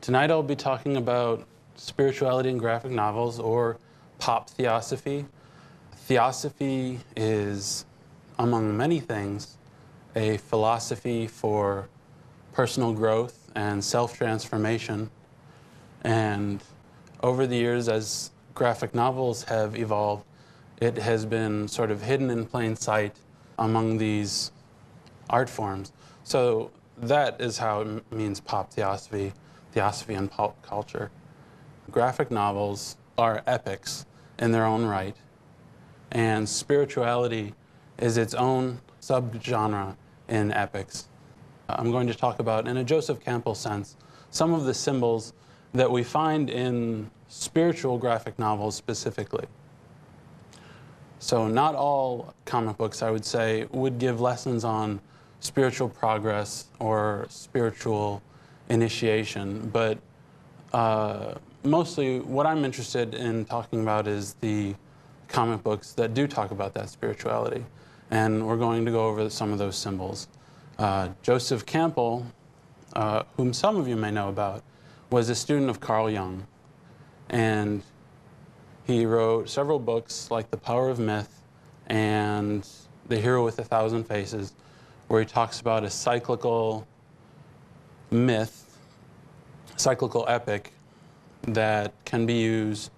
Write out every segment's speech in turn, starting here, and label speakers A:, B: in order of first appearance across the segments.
A: Tonight I'll be talking about spirituality in graphic novels, or Pop-Theosophy. Theosophy is, among many things, a philosophy for personal growth and self-transformation. And over the years, as graphic novels have evolved, it has been sort of hidden in plain sight among these art forms. So that is how it means Pop-Theosophy, theosophy and pop culture. Graphic novels are epics in their own right, and spirituality is its own subgenre in epics. I'm going to talk about, in a Joseph Campbell sense, some of the symbols that we find in spiritual graphic novels specifically. So not all comic books, I would say, would give lessons on spiritual progress or spiritual initiation, but mostly what I'm interested in talking about is the comic books that do talk about that spirituality. And we're going to go over some of those symbols. Joseph Campbell, whom some of you may know about, was a student of Carl Jung. And he wrote several books like The Power of Myth and The Hero with a Thousand Faces, where he talks about a cyclical myth, cyclical epic that can be used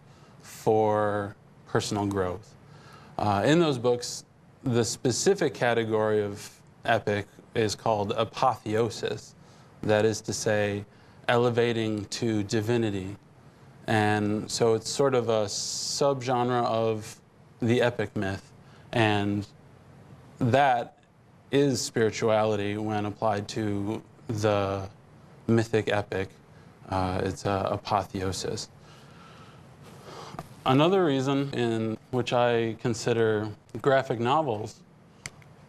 A: for personal growth. In those books, the specific category of epic is called apotheosis, that is to say, elevating to divinity. And so it's sort of a subgenre of the epic myth, and that is spirituality when applied to the mythic epic. It's apotheosis. Another reason in which I consider graphic novels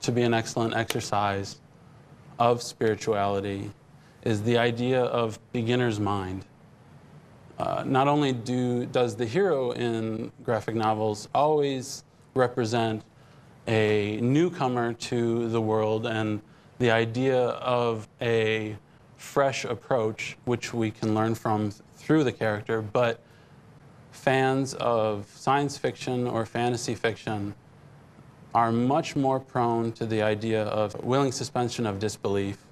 A: to be an excellent exercise of spirituality is the idea of beginner's mind. Not only does the hero in graphic novels always represent a newcomer to the world and the idea of a fresh approach, which we can learn from through the character, but fans of science fiction or fantasy fiction are much more prone to the idea of willing suspension of disbelief.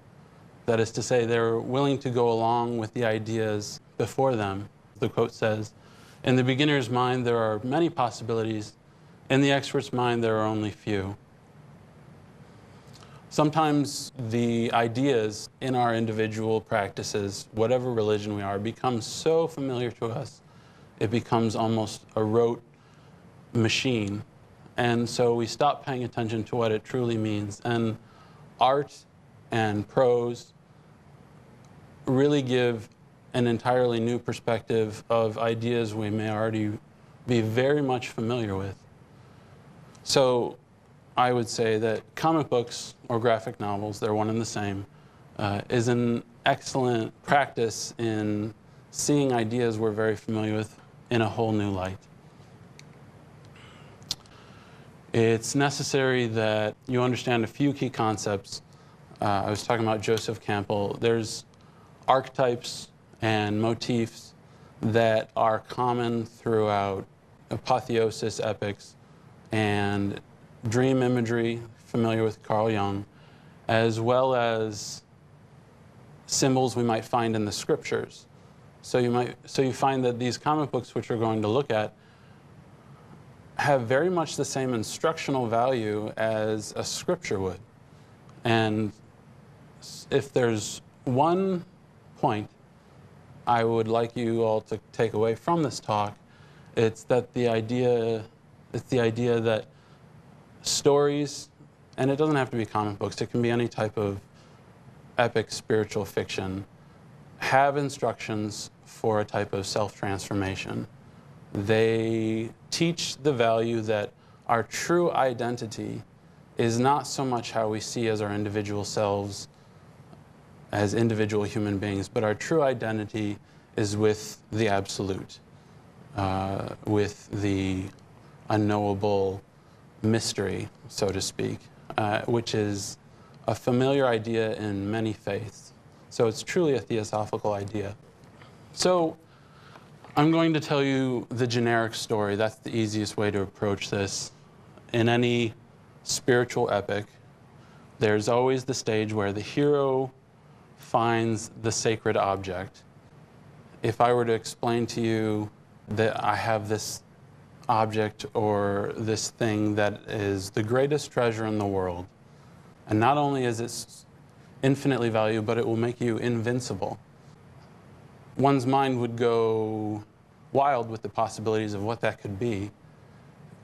A: That is to say, they're willing to go along with the ideas before them. The quote says, "In the beginner's mind, there are many possibilities. In the expert's mind, there are only few." Sometimes the ideas in our individual practices, whatever religion we are, become so familiar to us, it becomes almost a rote machine. And so we stop paying attention to what it truly means. And art and prose really give an entirely new perspective of ideas we may already be very much familiar with. So I would say that comic books or graphic novels, they're one and the same, is an excellent practice in seeing ideas we're very familiar with in a whole new light. It's necessary that you understand a few key concepts. I was talking about Joseph Campbell. There's archetypes and motifs that are common throughout apotheosis epics and dream imagery, familiar with Carl Jung, as well as symbols we might find in the scriptures. So you find that these comic books, which we're going to look at, have very much the same instructional value as a scripture would. And if there's one point I would like you all to take away from this talk, it's the idea that stories, and it doesn't have to be comic books, it can be any type of epic spiritual fiction, have instructions for a type of self-transformation. They teach the value that our true identity is not so much how we see as our individual selves as individual human beings, but our true identity is with the absolute, with the unknowable mystery, so to speak, which is a familiar idea in many faiths. So it's truly a theosophical idea. So I'm going to tell you the generic story. That's the easiest way to approach this. In any spiritual epic, there's always the stage where the hero finds the sacred object. If I were to explain to you that I have this object or this thing that is the greatest treasure in the world, and not only is it infinitely valuable, but it will make you invincible, one's mind would go wild with the possibilities of what that could be.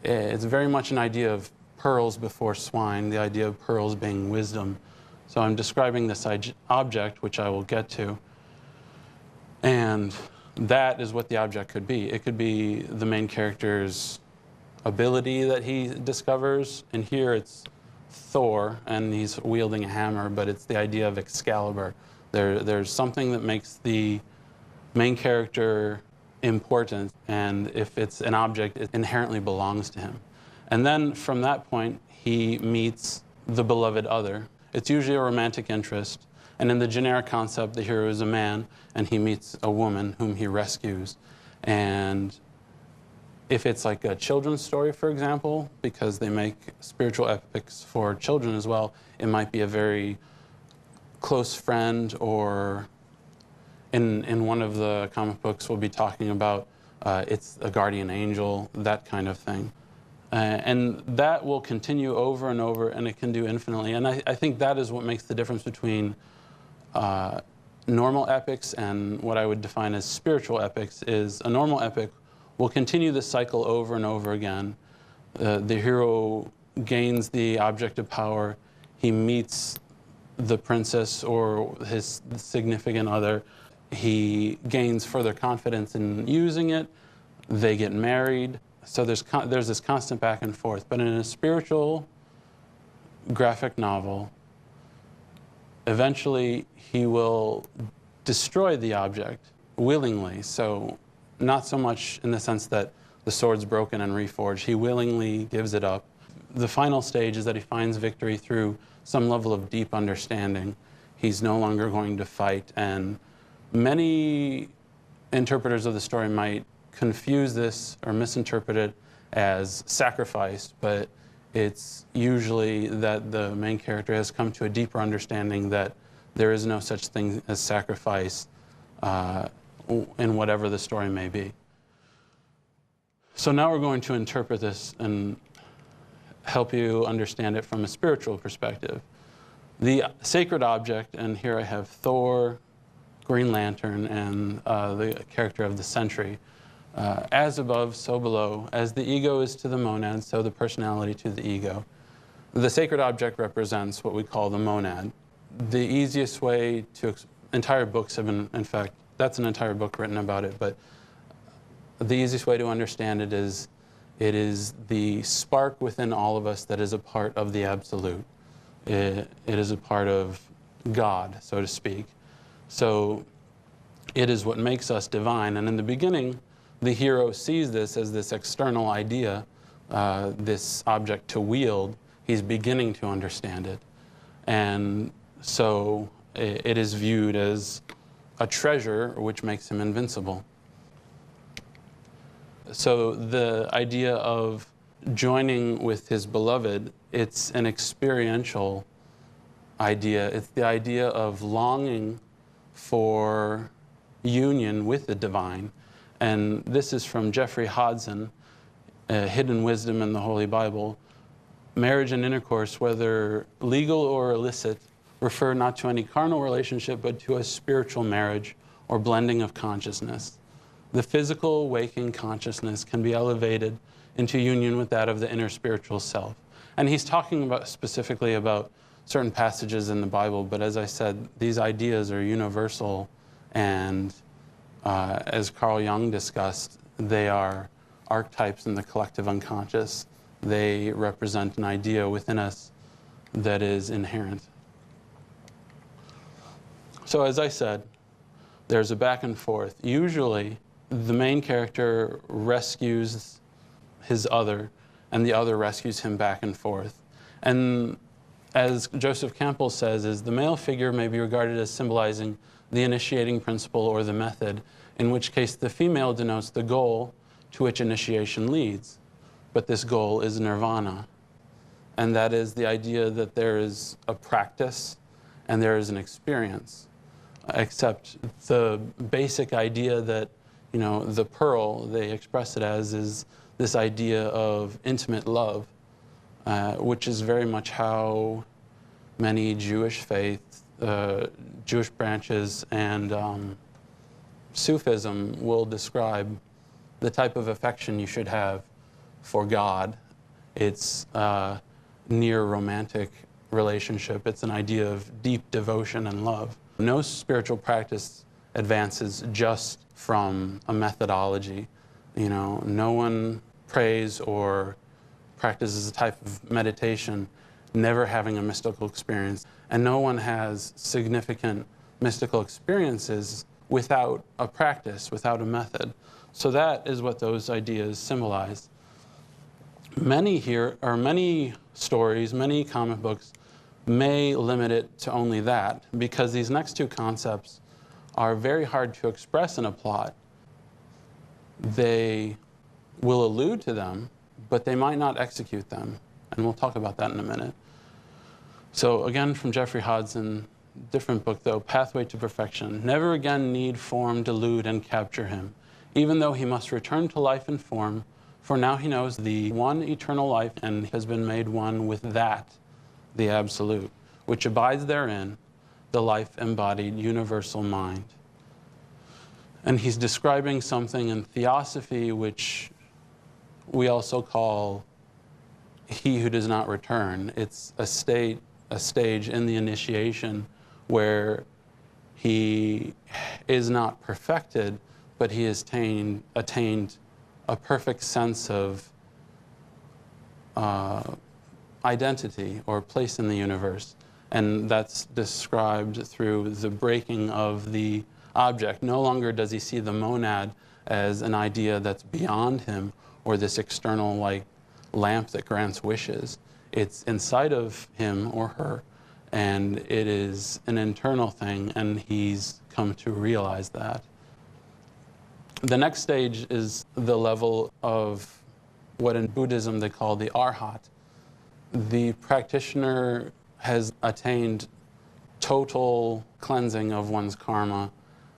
A: It's very much an idea of pearls before swine, the idea of pearls being wisdom. So I'm describing this object, which I will get to, and that is what the object could be. It could be the main character's ability that he discovers, and here it's Thor, and he's wielding a hammer, but it's the idea of Excalibur. There's something that makes the main character important, and if it's an object, it inherently belongs to him. And then from that point, he meets the beloved other. It's usually a romantic interest, and in the generic concept, the hero is a man, and he meets a woman whom he rescues. And if it's like a children's story, for example, because they make spiritual epics for children as well, it might be a very close friend, or in one of the comic books we'll be talking about, it's a guardian angel, that kind of thing. And that will continue over and over, and it can do infinitely. And I think that is what makes the difference between normal epics and what I would define as spiritual epics. Is a normal epic will continue the cycle over and over again. The hero gains the object of power, he meets the princess or his significant other, he gains further confidence in using it, they get married. So there's this constant back and forth. But in a spiritual graphic novel, eventually he will destroy the object willingly. So not so much in the sense that the sword's broken and reforged. He willingly gives it up. The final stage is that he finds victory through some level of deep understanding. He's no longer going to fight. And many interpreters of the story might confuse this or misinterpret it as sacrifice, but it's usually that the main character has come to a deeper understanding that there is no such thing as sacrifice in whatever the story may be. So now we're going to interpret this and help you understand it from a spiritual perspective. The sacred object, and here I have Thor, Green Lantern, and the character of the Sentry. As above, so below. As the ego is to the monad, so the personality to the ego. The sacred object represents what we call the monad. The easiest way to, entire books have been, in fact, that's an entire book written about it, but the easiest way to understand it is the spark within all of us that is a part of the absolute. It is a part of God, so to speak. So it is what makes us divine. And in the beginning, the hero sees this as this external idea, this object to wield. He's beginning to understand it. And so it is viewed as a treasure which makes him invincible. So the idea of joining with his beloved, it's an experiential idea. It's the idea of longing for union with the divine. And this is from Jeffrey Hodson, Hidden Wisdom in the Holy Bible. Marriage and intercourse, whether legal or illicit, refer not to any carnal relationship, but to a spiritual marriage or blending of consciousness. The physical waking consciousness can be elevated into union with that of the inner spiritual self. And he's talking about specifically about certain passages in the Bible, but as I said, these ideas are universal, and as Carl Jung discussed, they are archetypes in the collective unconscious. They represent an idea within us that is inherent. So as I said, there's a back and forth. Usually, the main character rescues his other, and the other rescues him back and forth. And as Joseph Campbell says, is the male figure may be regarded as symbolizing the initiating principle or the method. in which case the female denotes the goal to which initiation leads. But this goal is nirvana. And that is the idea that there is a practice and there is an experience. Except the basic idea that, you know, the pearl, they express it as, is this idea of intimate love, which is very much how many Jewish faiths, Jewish branches, and Sufism will describe the type of affection you should have for God. It's near romantic relationship. It's an idea of deep devotion and love. No spiritual practice advances just from a methodology. You know, no one prays or practices a type of meditation never having a mystical experience. And no one has significant mystical experiences without a practice, without a method. So that is what those ideas symbolize. Many stories, many comic books may limit it to only that, because these next two concepts are very hard to express in a plot. They will allude to them, but they might not execute them. And we'll talk about that in a minute. So again, from Jeffrey Hodson, different book though, Pathway to Perfection. Never again need form delude and capture him, even though he must return to life and form, for now he knows the one eternal life and has been made one with that, the absolute, which abides therein, the life-embodied universal mind. And he's describing something in Theosophy which we also call he who does not return. It's a stage in the initiation where he is not perfected, but he has attained a perfect sense of identity or place in the universe. And that's described through the breaking of the object. No longer does he see the monad as an idea that's beyond him or this external like lamp that grants wishes. It's inside of him or her, and it is an internal thing, and he's come to realize that. The next stage is the level of what in Buddhism they call the arhat. The practitioner has attained total cleansing of one's karma.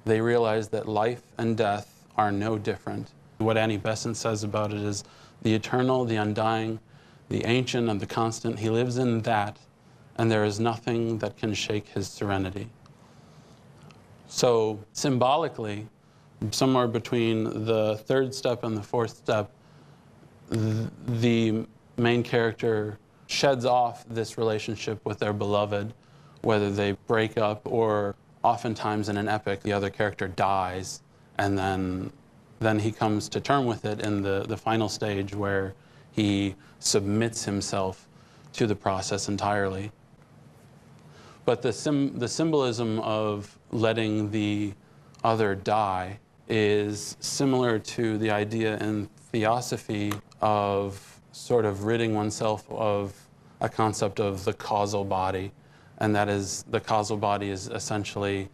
A: They realize that life and death are no different. What Annie Besant says about it is the eternal, the undying, the ancient, and the constant. He lives in that, and there is nothing that can shake his serenity. So symbolically, somewhere between the third step and the fourth step, the main character sheds off this relationship with their beloved, whether they break up or oftentimes in an epic, the other character dies, and then he comes to term with it in the final stage where he submits himself to the process entirely. But the symbolism of letting the other die is similar to the idea in Theosophy of sort of ridding oneself of a concept of the causal body. And that is, the causal body is essentially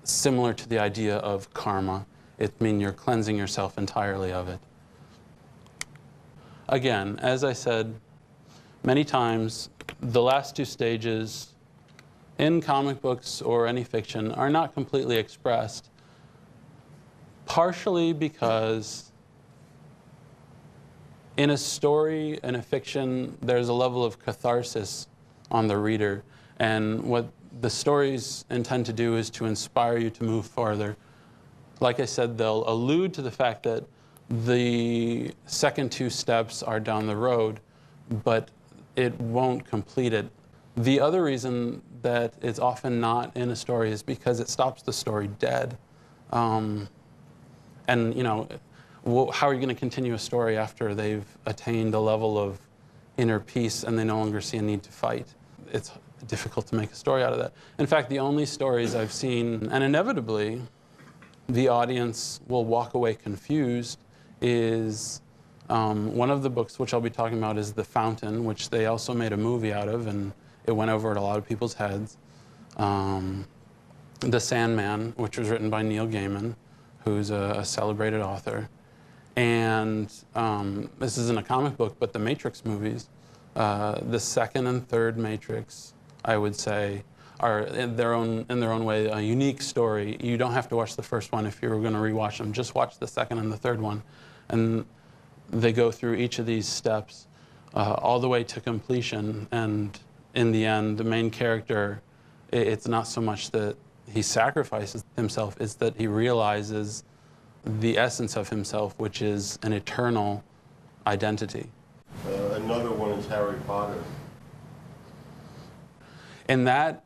A: similar to the idea of karma. It means you're cleansing yourself entirely of it. Again, as I said many times, the last two stages in comic books or any fiction are not completely expressed, partially because in a story, in a fiction, there's a level of catharsis on the reader. And what the stories intend to do is to inspire you to move farther. Like I said, they'll allude to the fact that the second two steps are down the road, but it won't complete it. The other reason that it's often not in a story is because it stops the story dead. And, you know, how are you going to continue a story after they've attained a level of inner peace and they no longer see a need to fight? It's difficult to make a story out of that. In fact, the only stories I've seen, and inevitably the audience will walk away confused, is one of the books which I'll be talking about is The Fountain, which they also made a movie out of, and it went over at a lot of people's heads. The Sandman, which was written by Neil Gaiman, who's a celebrated author. And this isn't a comic book, but the Matrix movies, the second and third Matrix, I would say, are in their own way a unique story. You don't have to watch the first one if you were going to rewatch them. Just watch the second and the third one, and they go through each of these steps all the way to completion. And in the end, the main character, it's not so much that he sacrifices himself; it's that he realizes the essence of himself, which is an eternal identity.
B: Another one is Harry Potter.
A: In that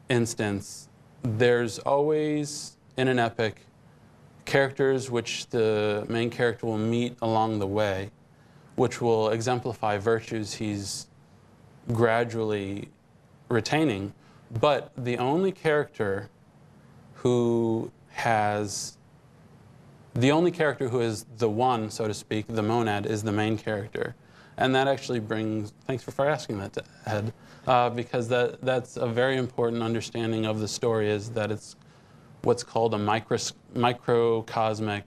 A: instance, there's always, in an epic, characters which the main character will meet along the way, which will exemplify virtues he's gradually retaining. But the only character who is the one, so to speak, the monad, is the main character. And that actually brings, thanks for asking that, Ed, because that's a very important understanding of the story, is that it's what's called a microcosmic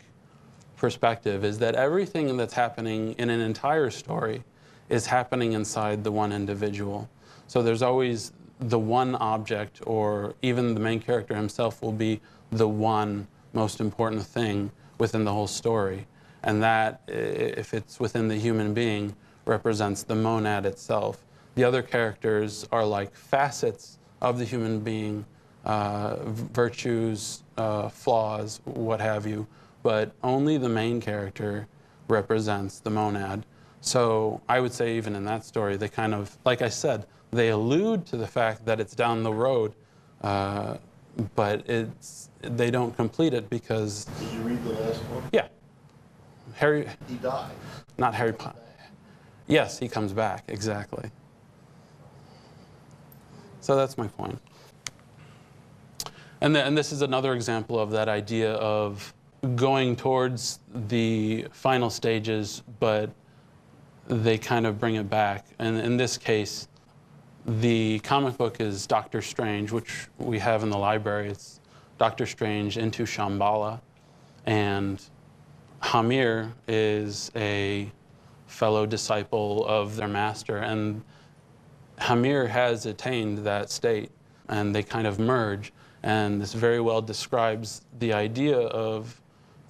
A: perspective, is that everything that's happening in an entire story is happening inside the one individual. So there's always the one object, or even the main character himself will be the one most important thing within the whole story. And that, if it's within the human being, represents the monad itself. The other characters are like facets of the human being, virtues, flaws, what have you, but only the main character represents the monad. So I would say even in that story, they kind of, like I said, they allude to the fact that it's down the road, but they don't complete it because...
B: Did you read the last one?
A: Yeah.
B: He died.
A: Not Harry Potter. Yes, he comes back, exactly. So that's my point. And this is another example of that idea of going towards the final stages, but they kind of bring it back. And in this case, the comic book is Doctor Strange, which we have in the library. It's Doctor Strange into Shambhala. And Hamir is a fellow disciple of their master, and Hamir has attained that state, and they kind of merge. And this very well describes the idea of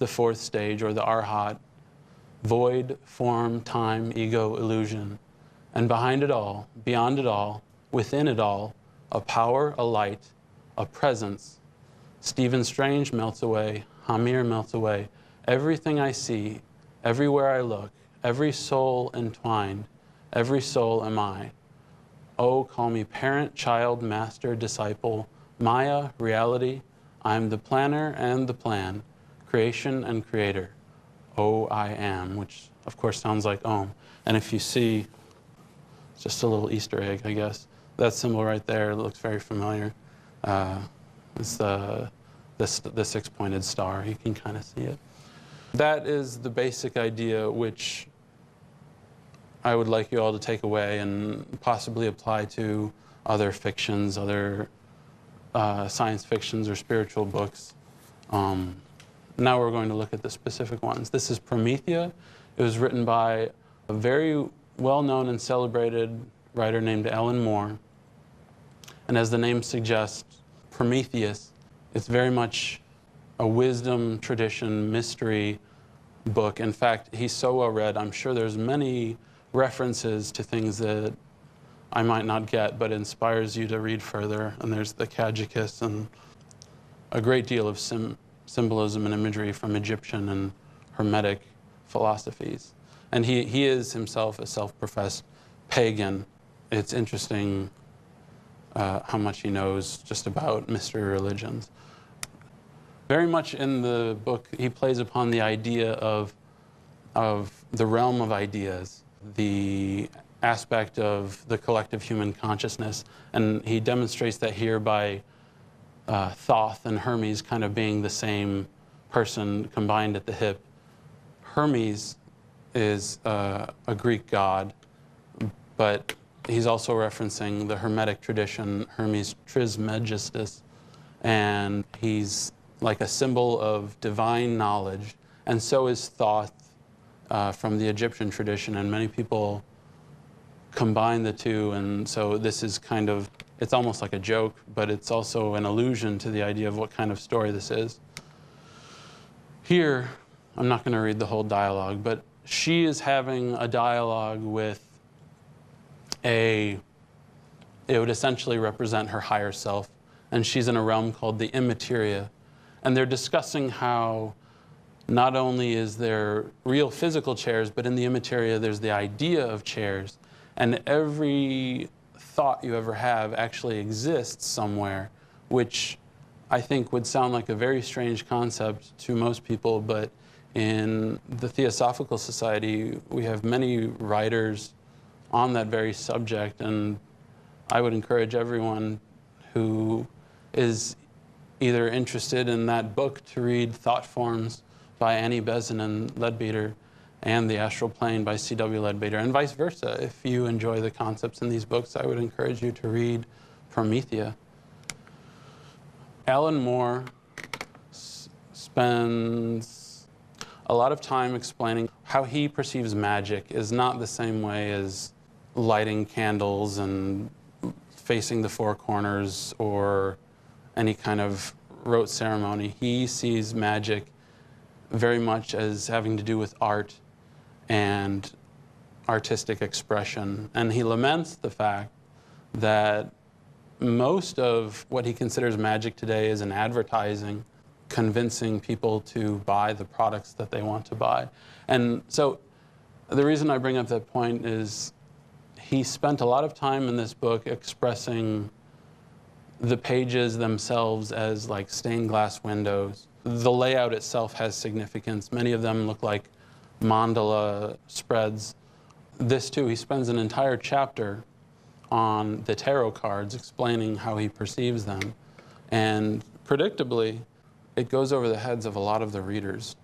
A: the fourth stage, or the Arhat: void, form, time, ego, illusion. And behind it all, beyond it all, within it all, a power, a light, a presence. Stephen Strange melts away, Hamir melts away. Everything I see, everywhere I look, every soul entwined, every soul am I. Oh, call me parent, child, master, disciple, Maya, reality. I'm the planner and the plan, creation and creator. Oh, I am, which of course sounds like Om. And if you see, it's just a little Easter egg, I guess. That symbol right there looks very familiar. It's the six-pointed star. You can kind of see it. That is the basic idea which I would like you all to take away and possibly apply to other fictions, other science fictions or spiritual books. Now we're going to look at the specific ones. This is Promethea. It was written by a very well-known and celebrated writer named Ellen Moore. And as the name suggests, Prometheus, it's very much a wisdom, tradition, mystery book. In fact, he's so well read, I'm sure there's many references to things that I might not get, but inspires you to read further. And there's the Caduceus and a great deal of symbolism and imagery from Egyptian and Hermetic philosophies. And he is himself a self-professed pagan. It's interesting how much he knows just about mystery religions. Very much in the book, he plays upon the idea of the realm of ideas, the aspect of the collective human consciousness. And he demonstrates that here by Thoth and Hermes kind of being the same person combined at the hip. Hermes is a Greek god, but he's also referencing the Hermetic tradition, Hermes Trismegistus, and he's like a symbol of divine knowledge, and so is thought from the Egyptian tradition, and many people combine the two, and so this is kind of, it's almost like a joke, but it's also an allusion to the idea of what kind of story this is. Here, I'm not going to read the whole dialogue, but she is having a dialogue with it would essentially represent her higher self, and she's in a realm called the immateria, and they're discussing how not only is there real physical chairs, but in the immateria there's the idea of chairs, and every thought you ever have actually exists somewhere, which I think would sound like a very strange concept to most people, but in the Theosophical Society, we have many writers on that very subject, and I would encourage everyone who is either interested in that book to read Thought Forms by Annie Besant and Leadbeater, and The Astral Plane by C.W. Leadbeater, and vice versa. If you enjoy the concepts in these books, I would encourage you to read Promethea. Alan Moore spends a lot of time explaining how he perceives magic is not the same way as lighting candles and facing the four corners or any kind of rote ceremony. He sees magic very much as having to do with art and artistic expression. And he laments the fact that most of what he considers magic today is in advertising, convincing people to buy the products that they want to buy. And so the reason I bring up that point is he spent a lot of time in this book expressing the pages themselves as like stained glass windows. The layout itself has significance. Many of them look like mandala spreads. This too, he spends an entire chapter on the tarot cards explaining how he perceives them. And predictably, it goes over the heads of a lot of the readers.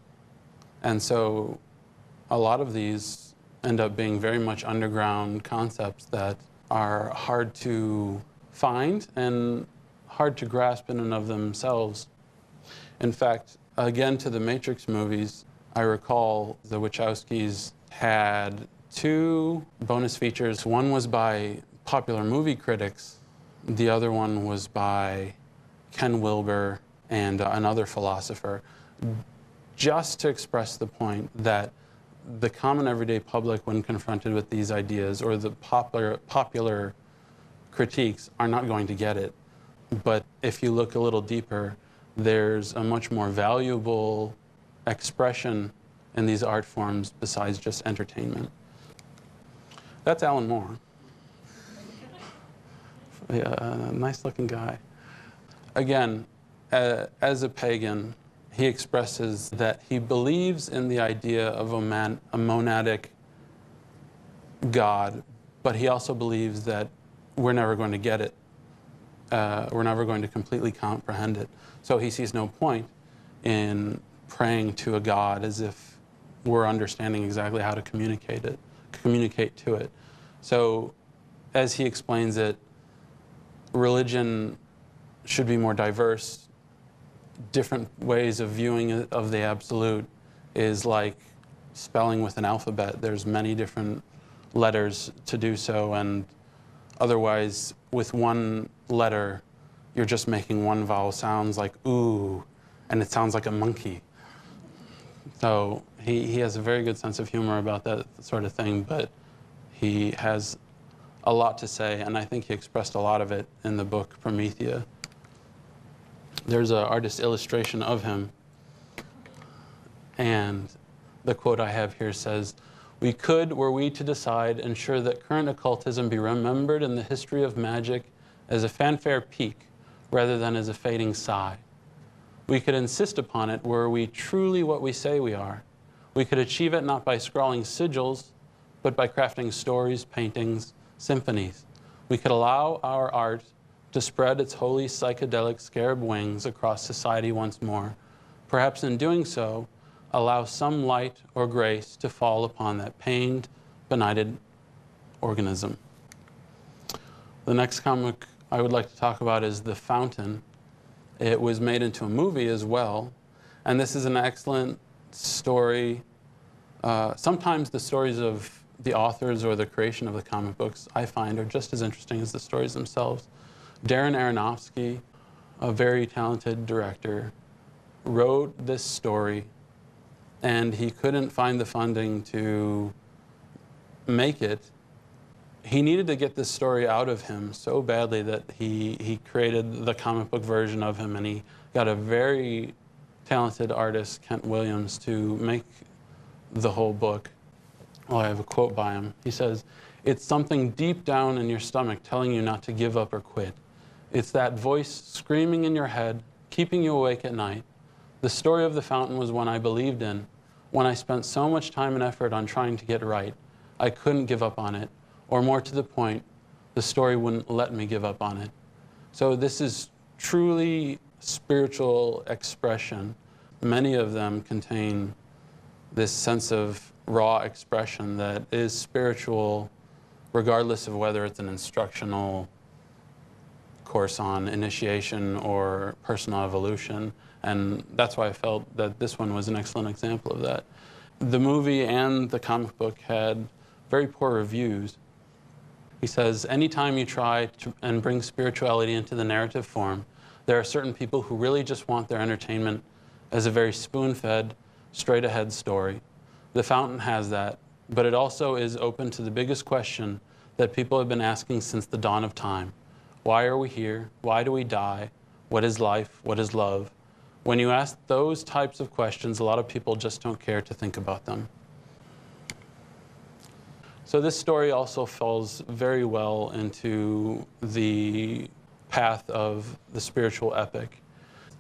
A: And so a lot of these end up being very much underground concepts that are hard to find and hard to grasp in and of themselves. In fact, again, to the Matrix movies, I recall the Wachowskis had 2 bonus features. One was by popular movie critics. The other one was by Ken Wilber and another philosopher, just to express the point that the common everyday public, when confronted with these ideas or the popular critiques, are not going to get it. But if you look a little deeper, there's a much more valuable expression in these art forms besides just entertainment. That's Alan Moore. Yeah, nice looking guy. Again, as a pagan, he expresses that he believes in the idea of a monadic God, but he also believes that we're never going to get it. We're never going to completely comprehend it. So he sees no point in praying to a God as if we're understanding exactly how to communicate to it. So as he explains it, religion should be more diverse. Different ways of viewing it, of the absolute, is like spelling with an alphabet. There's many different letters to do so, and otherwise with one letter you're just making one vowel sounds like ooh, and it sounds like a monkey. So he has a very good sense of humor about that sort of thing, but he has a lot to say, and I think he expressed a lot of it in the book Promethea. There's an artist illustration of him, and the quote I have here says, "We could, were we to decide, ensure that current occultism be remembered in the history of magic as a fanfare peak rather than as a fading sigh. We could insist upon it were we truly what we say we are. We could achieve it not by scrawling sigils, but by crafting stories, paintings, symphonies. We could allow our art to spread its holy psychedelic scarab wings across society once more. Perhaps in doing so, allow some light or grace to fall upon that pained, benighted organism." The next comic I would like to talk about is The Fountain. It was made into a movie as well. And this is an excellent story. Sometimes the stories of the authors or the creation of the comic books, I find, are just as interesting as the stories themselves. Darren Aronofsky, a very talented director, wrote this story, and he couldn't find the funding to make it. He needed to get this story out of him so badly that he created the comic book version of him, and he got a very talented artist, Kent Williams, to make the whole book. Well, I have a quote by him. He says, "It's something deep down in your stomach telling you not to give up or quit. It's that voice screaming in your head, keeping you awake at night. The story of the fountain was one I believed in, one I spent so much time and effort on trying to get right. I couldn't give up on it, or more to the point, the story wouldn't let me give up on it." So this is truly spiritual expression. Many of them contain this sense of raw expression that is spiritual, regardless of whether it's an instructional course on initiation or personal evolution. And that's why I felt that this one was an excellent example of that. The movie and the comic book had very poor reviews. He says, "Anytime you try to and bring spirituality into the narrative form, there are certain people who really just want their entertainment as a very spoon-fed, straight-ahead story. The fountain has that, but it also is open to the biggest question that people have been asking since the dawn of time. Why are we here? Why do we die? What is life? What is love? When you ask those types of questions, a lot of people just don't care to think about them." So this story also falls very well into the path of the spiritual epic.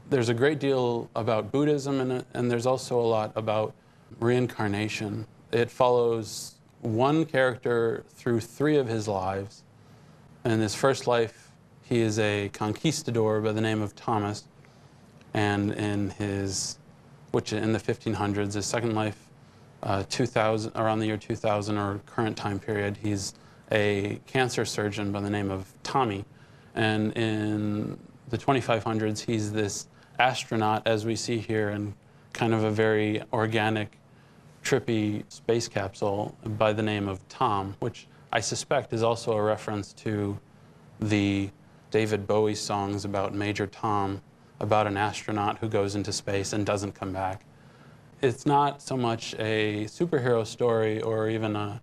A: There's a great deal about Buddhism in it, and there's also a lot about reincarnation. It follows one character through 3 of his lives. In his first life, he is a conquistador by the name of Thomas, and in the 1500s, his second life, 2000, around the year 2000 or current time period, he's a cancer surgeon by the name of Tommy, and in the 2500s, he's this astronaut, as we see here, in kind of a very organic, trippy space capsule by the name of Tom, which I suspect is also a reference to the David Bowie songs about Major Tom, about an astronaut who goes into space and doesn't come back. It's not so much a superhero story or even an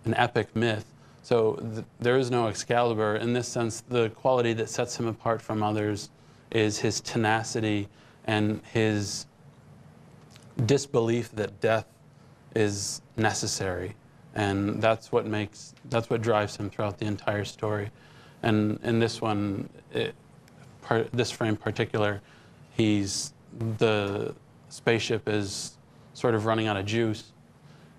A: epic myth. So there is no Excalibur. In this sense, the quality that sets him apart from others is his tenacity and his disbelief that death is necessary, and that's what drives him throughout the entire story. And in this one, this frame in particular, the spaceship is sort of running out of juice,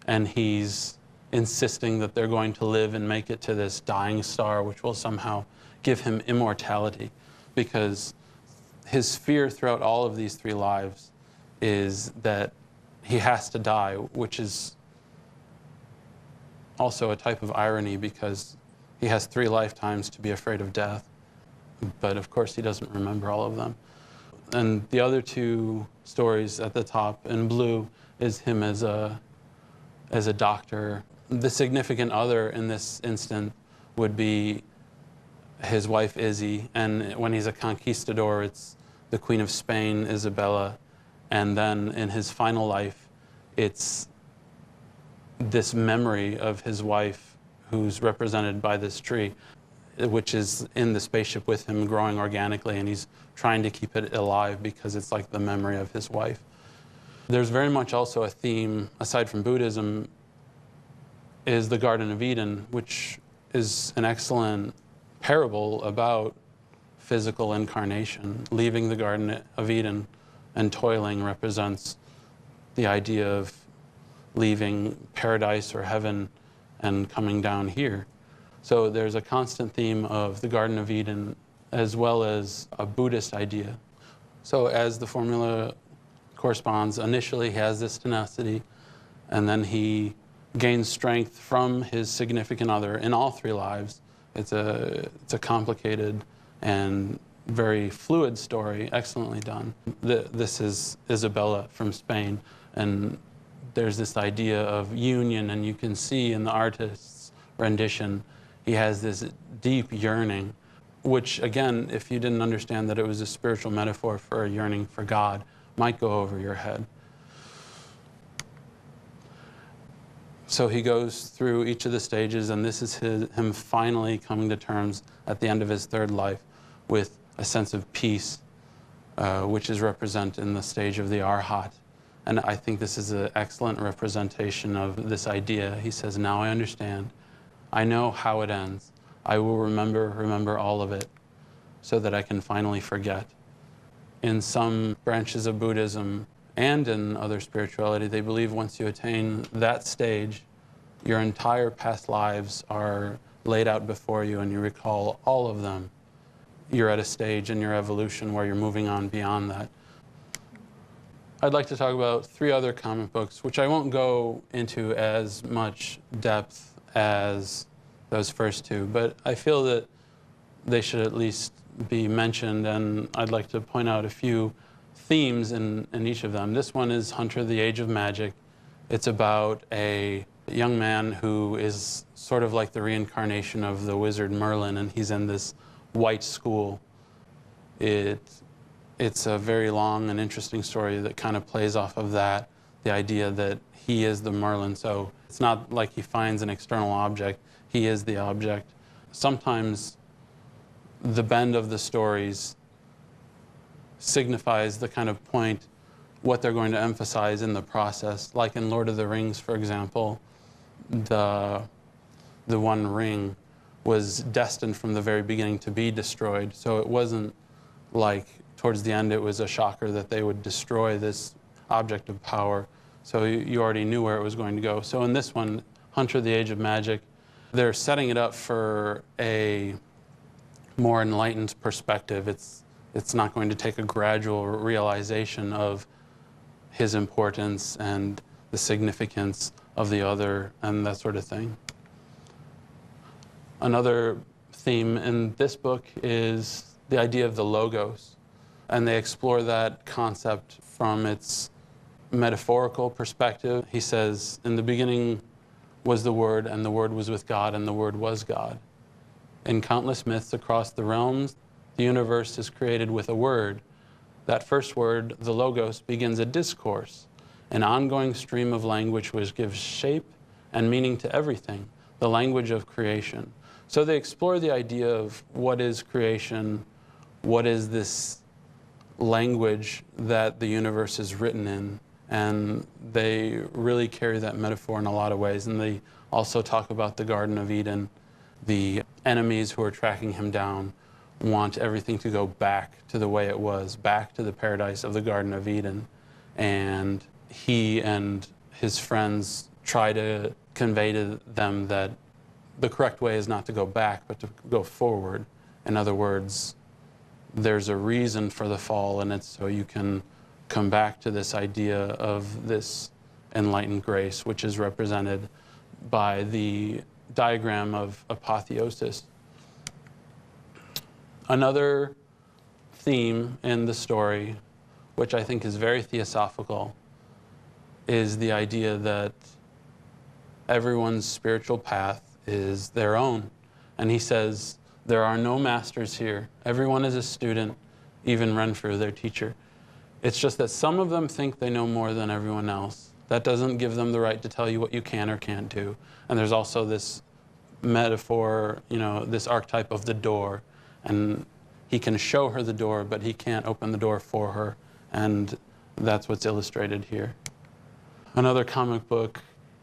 A: and he's insisting that they're going to live and make it to this dying star, which will somehow give him immortality, because his fear throughout all of these 3 lives is that he has to die, which is also a type of irony because he has 3 lifetimes to be afraid of death. But of course, he doesn't remember all of them. And the other 2 stories at the top in blue is him as a doctor. The significant other in this instant would be his wife, Izzy. And when he's a conquistador, it's the Queen of Spain, Isabella. And then in his final life, it's this memory of his wife who's represented by this tree, which is in the spaceship with him growing organically, and he's trying to keep it alive because it's like the memory of his wife. There's very much also a theme, aside from Buddhism, is the Garden of Eden, which is an excellent parable about physical incarnation. Leaving the Garden of Eden and toiling represents the idea of leaving paradise or heaven and coming down here. So there's a constant theme of the Garden of Eden as well as a Buddhist idea. So as the formula corresponds, initially he has this tenacity, and then he gains strength from his significant other in all 3 lives. It's a complicated and very fluid story, excellently done. This is Isabella from Spain, and there's this idea of union, and you can see in the artist's rendition, he has this deep yearning, which again, if you didn't understand that it was a spiritual metaphor for a yearning for God, might go over your head. So he goes through each of the stages, and this is him finally coming to terms at the end of his third life with a sense of peace, which is represented in the stage of the Arhat. And I think this is an excellent representation of this idea. He says, now I understand. I know how it ends. I will remember all of it so that I can finally forget. In some branches of Buddhism, and in other spirituality, they believe once you attain that stage, your entire past lives are laid out before you and you recall all of them. You're at a stage in your evolution where you're moving on beyond that. I'd like to talk about 3 other comic books, which I won't go into as much depth as those first 2, but I feel that they should at least be mentioned, and I'd like to point out a few themes in each of them. This one is Hunter, the Age of Magic. It's about a young man who is sort of like the reincarnation of the wizard Merlin, and he's in this white school. It's a very long and interesting story that kind of plays off of that, the idea that he is the Merlin. So it's not like he finds an external object, he is the object. Sometimes the bend of the stories signifies the kind of point, what they're going to emphasize in the process. Like in Lord of the Rings, for example, the One Ring was destined from the very beginning to be destroyed. So it wasn't like towards the end it was a shocker that they would destroy this object of power. So you already knew where it was going to go. So in this one, Hunter, the Age of Magic, they're setting it up for a more enlightened perspective. It's not going to take a gradual realization of his importance and the significance of the other and that sort of thing. Another theme in this book is the idea of the logos, and they explore that concept from its metaphorical perspective. He says, in the beginning was the Word, and the Word was with God, and the Word was God. In countless myths across the realms, the universe is created with a word. That first word, the logos, begins a discourse, an ongoing stream of language which gives shape and meaning to everything, the language of creation. So they explore the idea of what is creation, what is this language that the universe is written in, and they really carry that metaphor in a lot of ways. And they also talk about the Garden of Eden. The enemies who are tracking him down want everything to go back to the way it was, back to the paradise of the Garden of Eden. And he and his friends try to convey to them that the correct way is not to go back, but to go forward. In other words, there's a reason for the fall, and it's so you can come back to this idea of this enlightened grace, which is represented by the diagram of apotheosis. Another theme in the story, which I think is very theosophical, is the idea that everyone's spiritual path is their own. And he says, there are no masters here. Everyone is a student, even Renfrew, their teacher. It's just that some of them think they know more than everyone else. That doesn't give them the right to tell you what you can or can't do. And there's also this metaphor, this archetype of the door. And he can show her the door, but he can't open the door for her. And that's what's illustrated here. Another comic book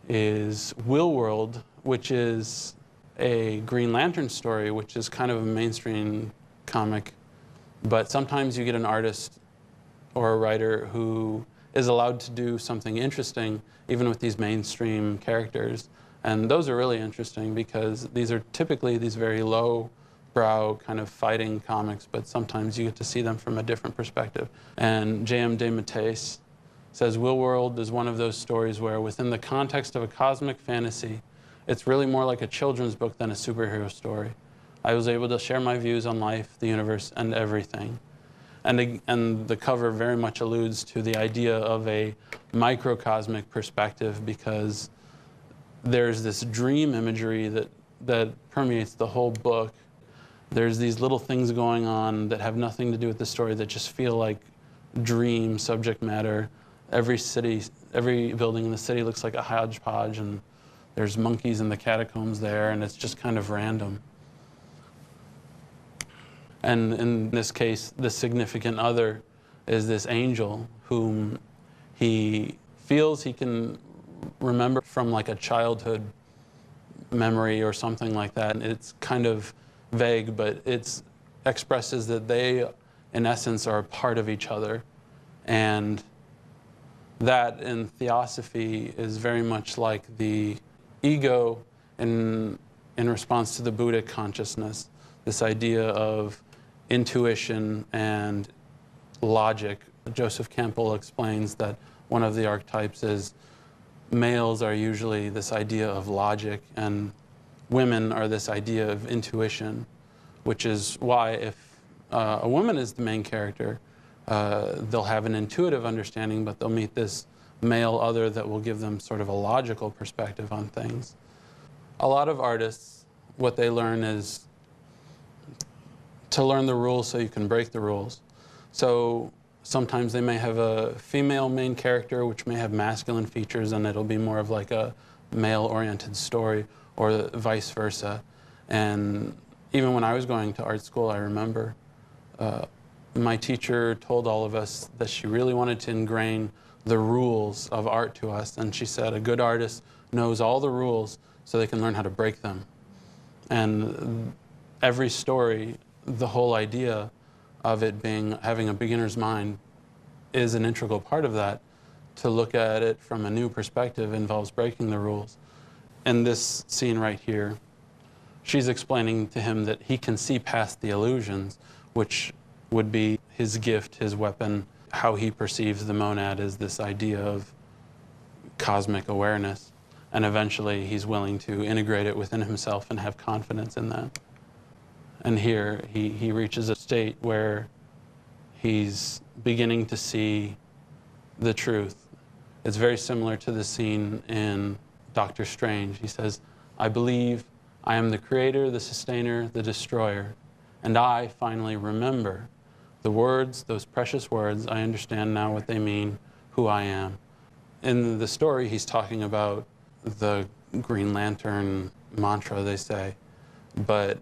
A: is Will World, which is a Green Lantern story, which is kind of a mainstream comic. But sometimes you get an artist or a writer who is allowed to do something interesting, even with these mainstream characters. And those are really interesting because these are typically these very low-brow kind of fighting comics, but sometimes you get to see them from a different perspective. And J.M. DeMatteis says, Will World is one of those stories where within the context of a cosmic fantasy, it's really more like a children's book than a superhero story. I was able to share my views on life, the universe, and everything. And the cover very much alludes to the idea of a microcosmic perspective, because there's this dream imagery that permeates the whole book. There's these little things going on that have nothing to do with the story that just feel like dream subject matter. Every building in the city looks like a hodgepodge, and there's monkeys in the catacombs there, and it's just kind of random. And in this case, the significant other is this angel whom he feels he can remember from like a childhood memory or something like that. And it's kind of vague, but it expresses that they, in essence, are a part of each other. And that in Theosophy is very much like the ego in response to the Buddhic consciousness, this idea of intuition and logic. Joseph Campbell explains that one of the archetypes is males are usually this idea of logic, and women are this idea of intuition, which is why if a woman is the main character, they'll have an intuitive understanding, but they'll meet this male other that will give them sort of a logical perspective on things. A lot of artists, what they learn is to learn the rules so you can break the rules. So sometimes they may have a female main character which may have masculine features, and it'll be more of like a male-oriented story, or vice versa. And even when I was going to art school, I remember my teacher told all of us that she really wanted to ingrain the rules of art to us. And she said a good artist knows all the rules so they can learn how to break them. And every story, the whole idea of it having a beginner's mind is an integral part of that. To look at it from a new perspective involves breaking the rules. In this scene right here, she's explaining to him that he can see past the illusions, which would be his gift, his weapon. How he perceives the monad is this idea of cosmic awareness. And eventually he's willing to integrate it within himself and have confidence in that. And here he reaches a state where he's beginning to see the truth. It's very similar to the scene in Doctor Strange. He says, I believe I am the creator, the sustainer, the destroyer, and I finally remember the words, those precious words. I understand now what they mean, who I am. In the story, he's talking about the Green Lantern mantra, they say, but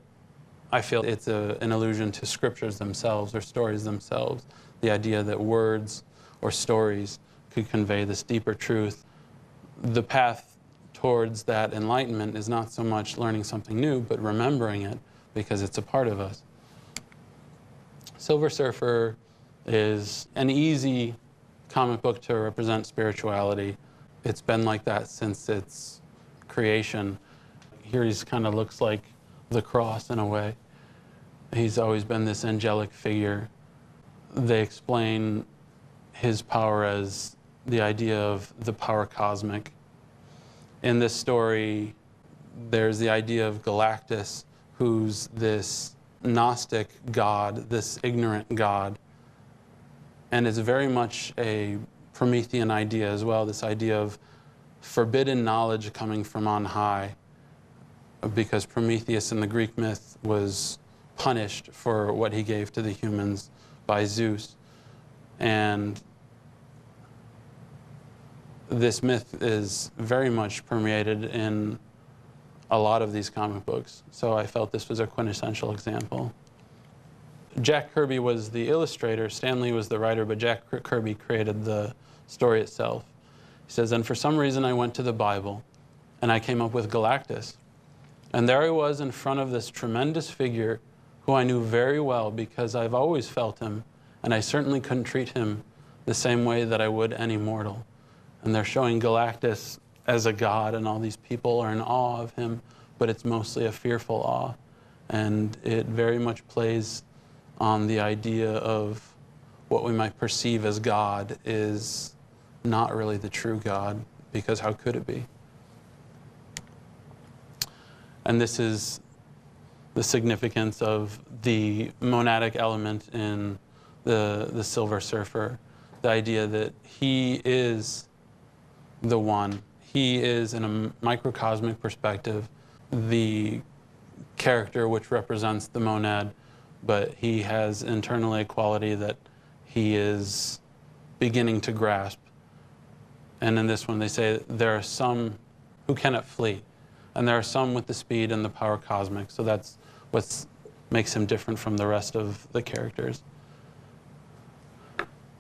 A: I feel it's an allusion to scriptures themselves or stories themselves, the idea that words or stories could convey this deeper truth. The path towards that enlightenment is not so much learning something new, but remembering it because it's a part of us. Silver Surfer is an easy comic book to represent spirituality. It's been like that since its creation. Here he kind of looks like the cross in a way. He's always been this angelic figure. They explain his power as the idea of the power cosmic. In this story, there's the idea of Galactus, who's this Gnostic god, this ignorant god. And it's very much a Promethean idea as well, this idea of forbidden knowledge coming from on high, because Prometheus in the Greek myth was punished for what he gave to the humans by Zeus. And this myth is very much permeated in a lot of these comic books, so I felt this was a quintessential example. Jack Kirby was the illustrator, Stan Lee was the writer, but Jack Kirby created the story itself. He says, and for some reason I went to the Bible and I came up with Galactus. And there I was in front of this tremendous figure who I knew very well because I've always felt him, and I certainly couldn't treat him the same way that I would any mortal. And they're showing Galactus as a god, and all these people are in awe of him, but it's mostly a fearful awe. And it very much plays on the idea of what we might perceive as God is not really the true God, because how could it be? And this is the significance of the monadic element in the Silver Surfer, the idea that he is the one. He is, in a microcosmic perspective, the character which represents the monad, but he has internally a quality that he is beginning to grasp. And in this one, they say there are some who cannot flee, and there are some with the speed and the power cosmic. So that's what makes him different from the rest of the characters.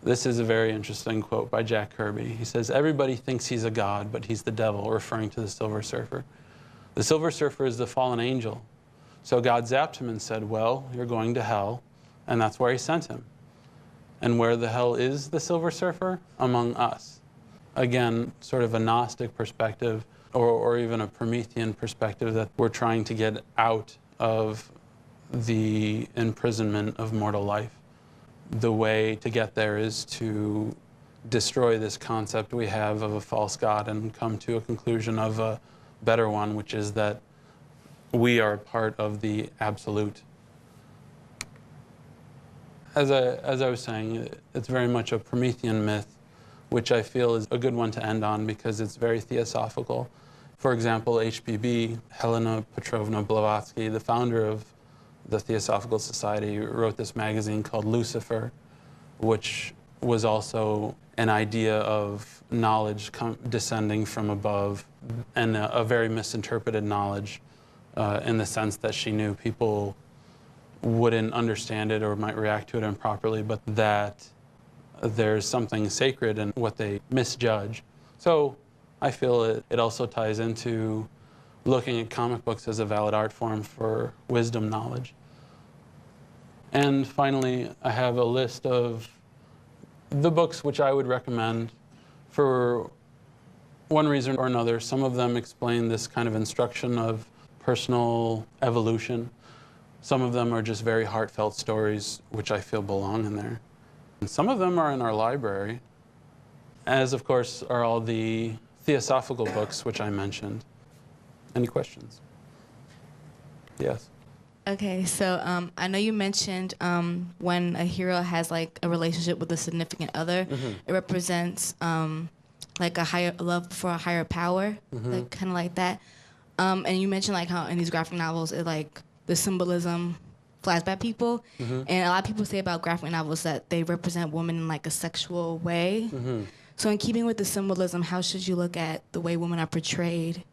A: This is a very interesting quote by Jack Kirby. He says, "Everybody thinks he's a god, but he's the devil," referring to the Silver Surfer. The Silver Surfer is the fallen angel. So God zapped him and said, well, you're going to hell, and that's where he sent him. And where the hell is the Silver Surfer? Among us. Again, sort of a Gnostic perspective, or even a Promethean perspective, that we're trying to get out of the imprisonment of mortal life. The way to get there is to destroy this concept we have of a false god and come to a conclusion of a better one, which is that we are part of the absolute. As I was saying, it's very much a Promethean myth, which I feel is a good one to end on because it's very theosophical. For example, HPB, Helena Petrovna Blavatsky, the founder of the Theosophical Society, wrote this magazine called Lucifer, which was also an idea of knowledge descending from above, and a very misinterpreted knowledge in the sense that she knew people wouldn't understand it or might react to it improperly, but that there's something sacred in what they misjudge. So I feel it also ties into looking at comic books as a valid art form for wisdom knowledge. And finally, I have a list of the books which I would recommend for one reason or another. Some of them explain this kind of instruction of personal evolution. Some of them are just very heartfelt stories, which I feel belong in there. And some of them are in our library, as of course are all the theosophical books which I mentioned. Any questions? Yes.
C: Okay, so I know you mentioned when a hero has like a relationship with a significant other, it represents like a higher love for a higher power, like kind of like that. And you mentioned like how in these graphic novels, it like the symbolism flies by people, and a lot of people say about graphic novels that they represent women in like a sexual way. So in keeping with the symbolism, how should you look at the way women are portrayed?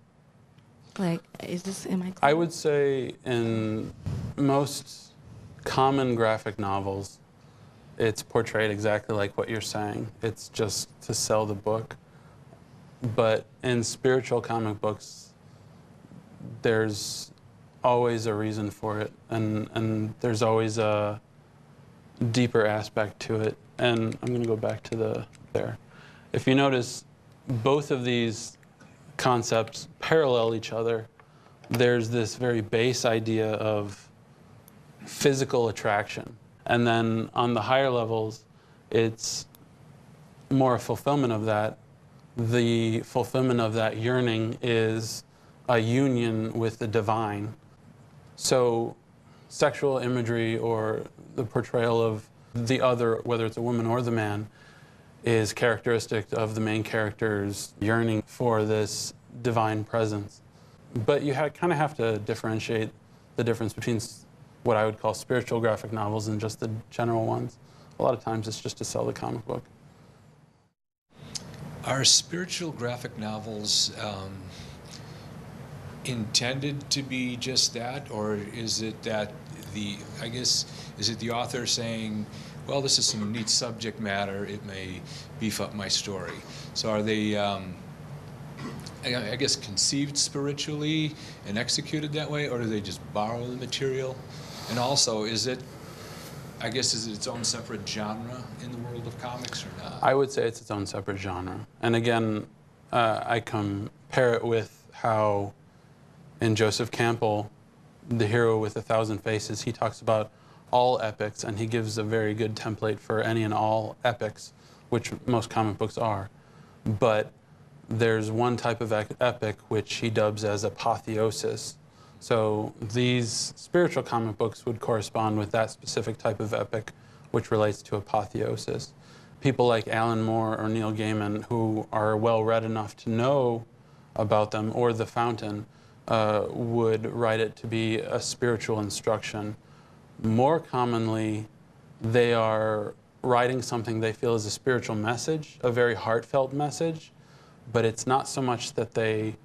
C: Like, am I clear?
A: I would say in most common graphic novels, it's portrayed exactly like what you're saying. It's just to sell the book. But in spiritual comic books, there's always a reason for it, and there's always a deeper aspect to it. And I'm going to go back to there. If you notice, both of these concepts parallel each other. There's this very base idea of physical attraction. And then on the higher levels, it's more a fulfillment of that. The fulfillment of that yearning is a union with the divine. So sexual imagery or the portrayal of the other, whether it's a woman or the man, is characteristic of the main character's yearning for this divine presence. But you kind of have to differentiate the difference between what I would call spiritual graphic novels and just the general ones. A lot of times it's just to sell the comic book.
D: Are spiritual graphic novels intended to be just that, or is it that is it the author saying, well, this is some neat subject matter, it may beef up my story? So are they, I guess, conceived spiritually and executed that way, or do they just borrow the material? And also, is it its own separate genre in the world of comics or not?
A: I would say it's its own separate genre. And again, I compare it with how in Joseph Campbell, The Hero with 1,000 Faces, he talks about all epics, and he gives a very good template for any and all epics, which most comic books are. But there's one type of epic which he dubs as apotheosis, So these spiritual comic books would correspond with that specific type of epic, which relates to apotheosis. People like Alan Moore or Neil Gaiman, who are well read enough to know about them, or The Fountain, would write it to be a spiritual instruction. More commonly, they are writing something they feel is a spiritual message, a very heartfelt message, but it's not so much that they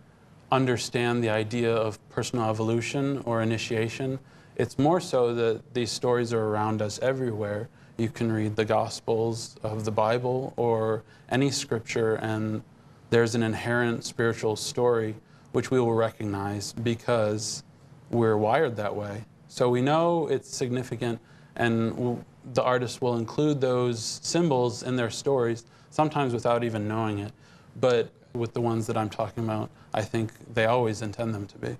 A: understand the idea of personal evolution or initiation. It's more so that these stories are around us everywhere. You can read the Gospels of the Bible or any scripture, and there's an inherent spiritual story which we will recognize because we're wired that way. So we know it's significant, and the artist will include those symbols in their stories, sometimes without even knowing it. But with the ones that I'm talking about, I think they always intend them to be.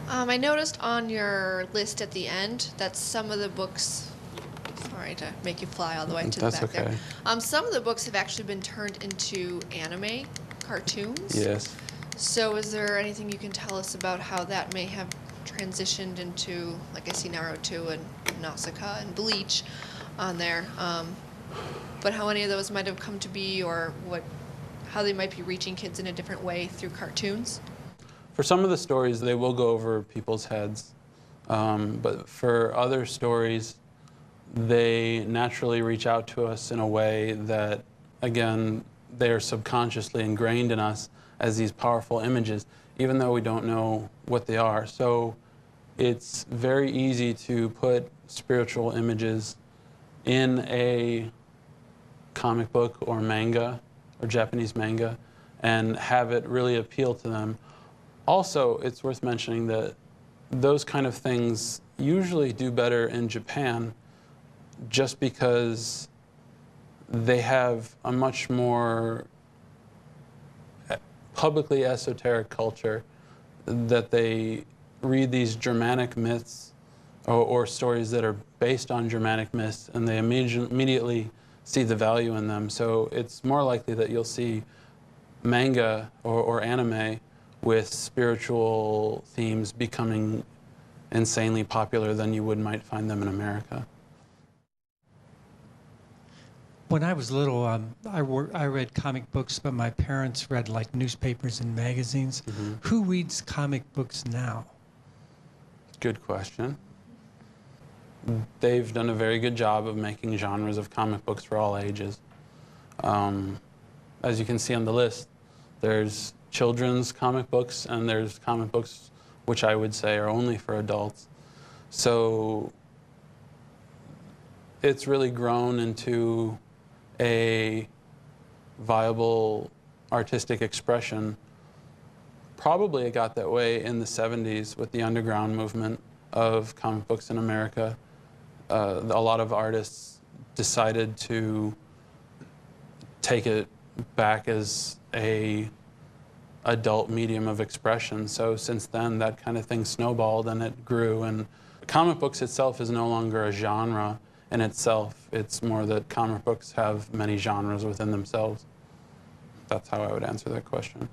E: I noticed on your list at the end that some of the books, sorry to make you fly all the way to the back
A: okay.
E: there. Some of the books have actually been turned into anime cartoons.
A: Yes.
E: So is there anything you can tell us about how that may have transitioned into, like I see Naruto and Nausicaa and Bleach on there, but how any of those might have come to be, or how they might be reaching kids in a different way through cartoons?
A: For some of the stories, they will go over people's heads, but for other stories, they naturally reach out to us in a way that, again, they are subconsciously ingrained in us as these powerful images, even though we don't know what they are. So it's very easy to put spiritual images in a comic book or manga or Japanese manga and have it really appeal to them. Also, it's worth mentioning that those kind of things usually do better in Japan just because they have a much more publicly esoteric culture, that they read these Germanic myths or stories that are based on Germanic myths, and they immediately see the value in them. So it's more likely that you'll see manga or anime with spiritual themes becoming insanely popular than you might find them in America.
F: When I was little, I read comic books, but my parents read like newspapers and magazines.
A: Mm-hmm.
F: Who reads comic books now?
A: Good question. They've done a very good job of making genres of comic books for all ages. As you can see on the list, there's children's comic books and there's comic books which I would say are only for adults. So it's really grown into a viable artistic expression. Probably it got that way in the 70s with the underground movement of comic books in America. A lot of artists decided to take it back as a adult medium of expression. So since then, that kind of thing snowballed and it grew. And comic books itself is no longer a genre in itself. It's more that comic books have many genres within themselves. That's how I would answer that question.